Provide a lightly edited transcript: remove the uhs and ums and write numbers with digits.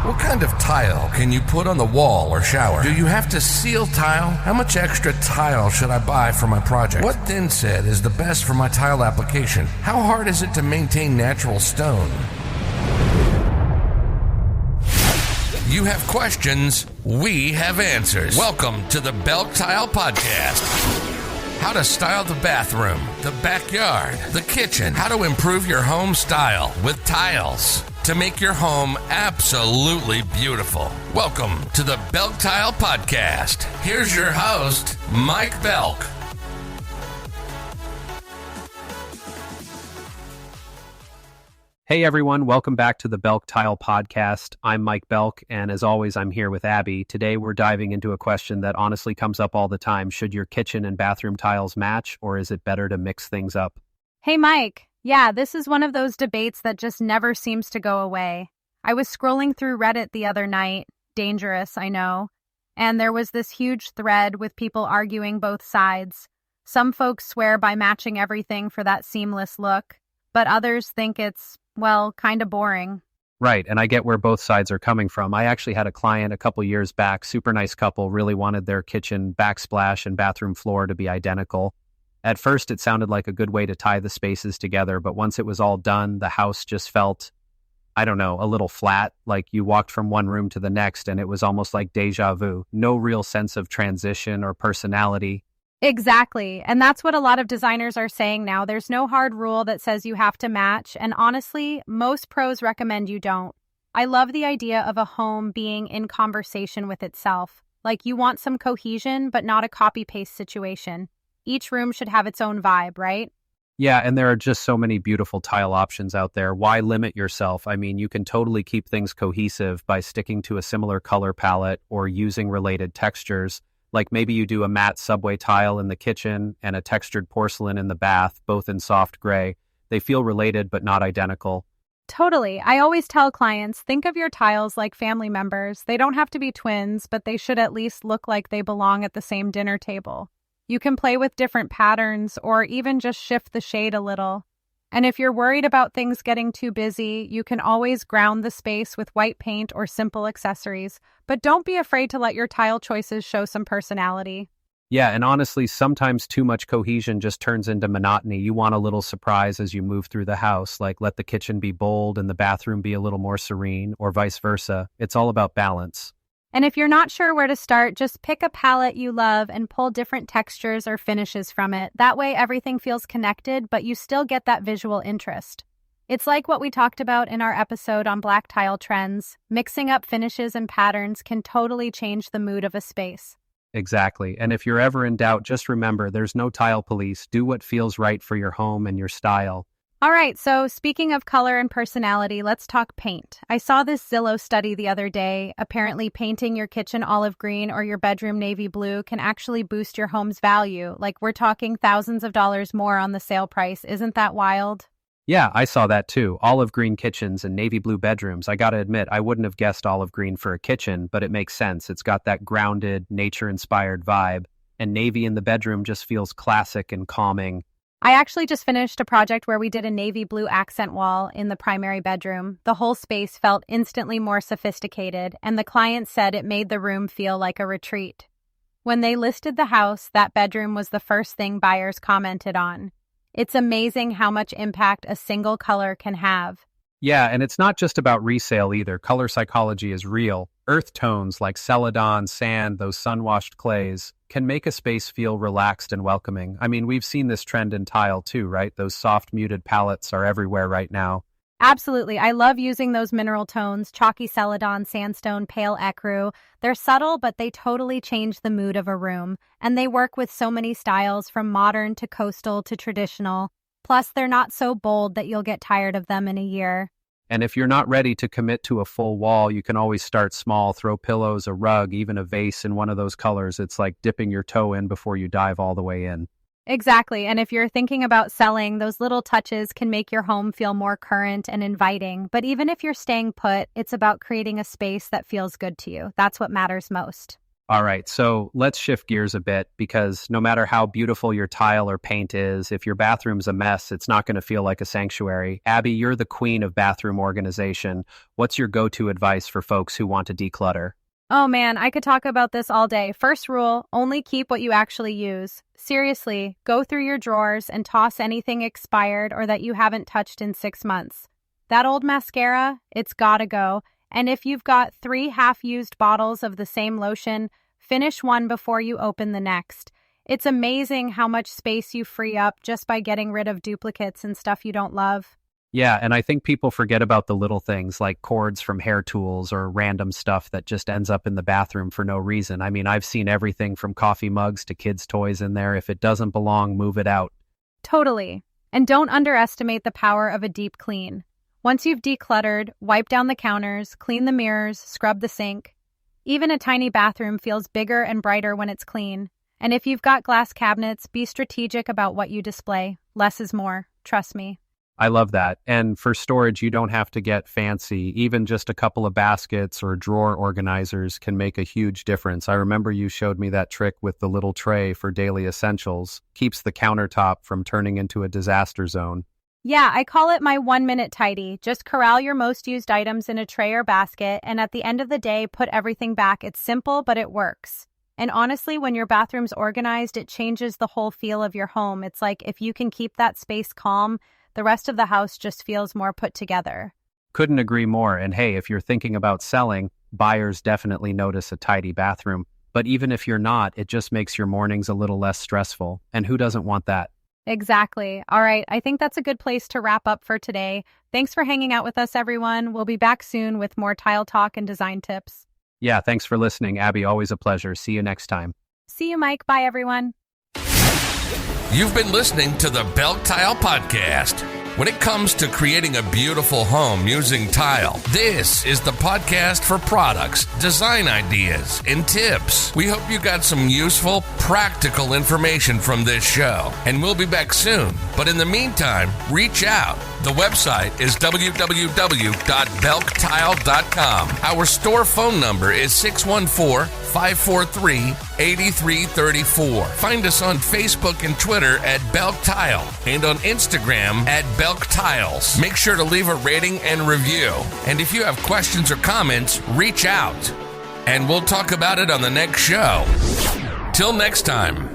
What kind of tile can you put on the wall or shower? Do you have to seal tile? How much extra tile should I buy for my project? What thin set is the best for my tile application? How hard is it to maintain natural stone? You have questions, we have answers. Welcome to the Belk Tile Podcast. How to style the bathroom, the backyard, the kitchen. How to improve your home style with tiles to make your home absolutely beautiful. Welcome to the Belk Tile Podcast. Here's your host, Mike Belk. Hey everyone, welcome back to the Belk Tile Podcast. I'm Mike Belk, and as always, I'm here with Abby. Today we're diving into a question that honestly comes up all the time. Should your kitchen and bathroom tiles match, or is it better to mix things up? Hey Mike, yeah, this is one of those debates that just never seems to go away. I was scrolling through Reddit the other night, dangerous, I know, and there was this huge thread with people arguing both sides. Some folks swear by matching everything for that seamless look, but others think it's, well, kind of boring. Right, and I get where both sides are coming from. I actually had a client a couple years back, super nice couple, really wanted their kitchen backsplash and bathroom floor to be identical. At first, it sounded like a good way to tie the spaces together, but once it was all done, the house just felt, I don't know, a little flat, like you walked from one room to the next, and it was almost like deja vu. No real sense of transition or personality. Exactly, and that's what a lot of designers are saying now. There's no hard rule that says you have to match, and honestly, most pros recommend you don't. I love the idea of a home being in conversation with itself. Like you want some cohesion, but not a copy-paste situation. Each room should have its own vibe, right? Yeah, and there are just so many beautiful tile options out there. Why limit yourself? I mean, you can totally keep things cohesive by sticking to a similar color palette or using related textures. Like maybe you do a matte subway tile in the kitchen and a textured porcelain in the bath, both in soft gray. They feel related but not identical. Totally. I always tell clients, think of your tiles like family members. They don't have to be twins, but they should at least look like they belong at the same dinner table. You can play with different patterns or even just shift the shade a little. And if you're worried about things getting too busy, you can always ground the space with white paint or simple accessories. But don't be afraid to let your tile choices show some personality. Yeah, and honestly, sometimes too much cohesion just turns into monotony. You want a little surprise as you move through the house, like let the kitchen be bold and the bathroom be a little more serene, or vice versa. It's all about balance. And if you're not sure where to start, just pick a palette you love and pull different textures or finishes from it. That way everything feels connected, but you still get that visual interest. It's like what we talked about in our episode on black tile trends. Mixing up finishes and patterns can totally change the mood of a space. Exactly. And if you're ever in doubt, just remember there's no tile police. Do what feels right for your home and your style. All right, so speaking of color and personality, let's talk paint. I saw this Zillow study the other day. Apparently, painting your kitchen olive green or your bedroom navy blue can actually boost your home's value. Like, we're talking thousands of dollars more on the sale price. Isn't that wild? Yeah, I saw that too. Olive green kitchens and navy blue bedrooms. I gotta admit, I wouldn't have guessed olive green for a kitchen, but it makes sense. It's got that grounded, nature-inspired vibe, and navy in the bedroom just feels classic and calming. I actually just finished a project where we did a navy blue accent wall in the primary bedroom. The whole space felt instantly more sophisticated, and the client said it made the room feel like a retreat. When they listed the house, that bedroom was the first thing buyers commented on. It's amazing how much impact a single color can have. Yeah, and it's not just about resale either. Color psychology is real. Earth tones like celadon, sand, those sun-washed clays can make a space feel relaxed and welcoming. I mean, we've seen this trend in tile too, right? Those soft muted palettes are everywhere right now. Absolutely. I love using those mineral tones, chalky celadon, sandstone, pale ecru. They're subtle, but they totally change the mood of a room. And they work with so many styles, from modern to coastal to traditional. Plus, they're not so bold that you'll get tired of them in a year. And if you're not ready to commit to a full wall, you can always start small, throw pillows, a rug, even a vase in one of those colors. It's like dipping your toe in before you dive all the way in. Exactly. And if you're thinking about selling, those little touches can make your home feel more current and inviting. But even if you're staying put, it's about creating a space that feels good to you. That's what matters most. All right, so let's shift gears a bit because no matter how beautiful your tile or paint is, if your bathroom's a mess, it's not going to feel like a sanctuary. Abby, you're the queen of bathroom organization. What's your go-to advice for folks who want to declutter? Oh man, I could talk about this all day. First rule, only keep what you actually use. Seriously, go through your drawers and toss anything expired or that you haven't touched in 6 months. That old mascara, it's gotta go. And if you've got 3 half-used bottles of the same lotion, finish one before you open the next. It's amazing how much space you free up just by getting rid of duplicates and stuff you don't love. Yeah, and I think people forget about the little things like cords from hair tools or random stuff that just ends up in the bathroom for no reason. I mean, I've seen everything from coffee mugs to kids' toys in there. If it doesn't belong, move it out. Totally. And don't underestimate the power of a deep clean. Once you've decluttered, wipe down the counters, clean the mirrors, scrub the sink. Even a tiny bathroom feels bigger and brighter when it's clean. And if you've got glass cabinets, be strategic about what you display. Less is more. Trust me. I love that. And for storage, you don't have to get fancy. Even just a couple of baskets or drawer organizers can make a huge difference. I remember you showed me that trick with the little tray for daily essentials. Keeps the countertop from turning into a disaster zone. Yeah, I call it my 1-minute tidy. Just corral your most used items in a tray or basket, and at the end of the day, put everything back. It's simple, but it works. And honestly, when your bathroom's organized, it changes the whole feel of your home. It's like if you can keep that space calm, the rest of the house just feels more put together. Couldn't agree more. And hey, if you're thinking about selling, buyers definitely notice a tidy bathroom. But even if you're not, it just makes your mornings a little less stressful. And who doesn't want that? Exactly. All right, I think that's a good place to wrap up for today. Thanks for hanging out with us, everyone. We'll be back soon with more tile talk and design tips. Yeah, thanks for listening, Abby. Always a pleasure. See you next time. See you, Mike. Bye, everyone. You've been listening to the Belk Tile Podcast. When it comes to creating a beautiful home using tile, this is the podcast for products, design ideas, and tips. We hope you got some useful, practical information from this show, and we'll be back soon. But in the meantime, reach out. The website is www.belktile.com. Our store phone number is 614-543-8334. Find us on Facebook and Twitter at Belk Tile and on Instagram at Belk Tiles. Make sure to leave a rating and review. And if you have questions or comments, reach out. And we'll talk about it on the next show. Till next time.